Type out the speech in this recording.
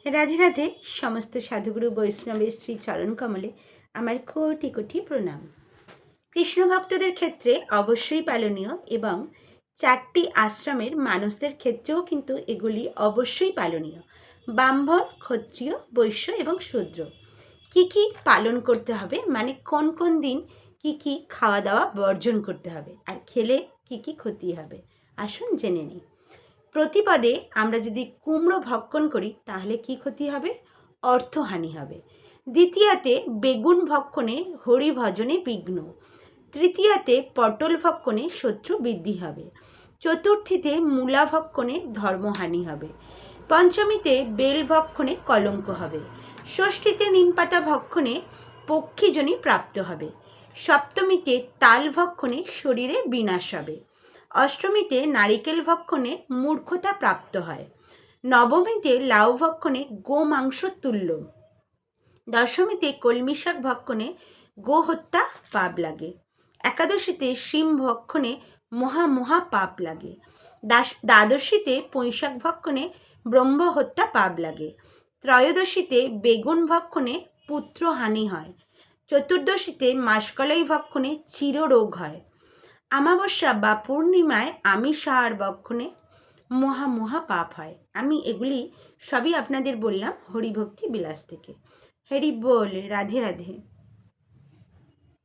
রাধে রাধে। সমস্ত সাধুগুরু বৈষ্ণবের শ্রী চরণ কমলে আমার কোটি কোটি প্রণাম। কৃষ্ণ ভক্তদের ক্ষেত্রে অবশ্যই পালনীয় এবং 4টি আশ্রমের মানুষদের ক্ষেত্রেও কিন্তু এগুলি অবশ্যই পালনীয়। ব্রাহ্মণ, ক্ষত্রিয়, বৈশ্য এবং শূদ্র কি কি পালন করতে হবে, মানে কোন কোন দিন কি কি খাওয়া দাওয়া বর্জন করতে হবে, আর খেলে কি কি ক্ষতি হবে, আসুন জেনে নিই। প্রতিপদে আমরা যদি কুমড়ো ভক্ষণ করি তাহলে কি ক্ষতি হবে? অর্থহানি হবে। দ্বিতীয়াতে বেগুন ভক্ষণে হরি ভজনে বিঘ্ন। তৃতীয়াতে পটল ভক্ষণে শত্রু বৃদ্ধি হবে। চতুর্থীতে মূলা ভক্ষণে ধর্মহানি হবে। পঞ্চমীতে বেল ভক্ষণে কলঙ্ক হবে। ষষ্ঠীতে নিমপাতা ভক্ষণে পক্ষীজনী প্রাপ্ত হবে। সপ্তমীতে তাল ভক্ষণে শরীরে বিনাশ হবে। অষ্টমীতে নারিকেল ভক্ষণে মূর্খতা প্রাপ্ত হয়। নবমীতে লাউ ভক্ষণে গোমাংস তুল্য। দশমীতে কলমি শাক ভক্ষণে গোহত্যা পাপ লাগে। একাদশীতে শিম ভক্ষণে মহা পাপ লাগে। দ্বাদশীতে পুঁইশাক ভক্ষণে ব্রহ্মহত্যা পাপ লাগে। ত্রয়োদশীতে বেগুন ভক্ষণে পুত্রহানি হয়। চতুর্দশীতে মাসকলাই ভক্ষণে চিররোগ হয়। অমাবস্যা বা পূর্ণিমায় আমিষ আহার ভক্ষণে মহা পাপ হয়। আমি এগুলি সবই আপনাদের বললাম হরিভক্তি বিলাস থেকে। হরি বল, রাধে রাধে।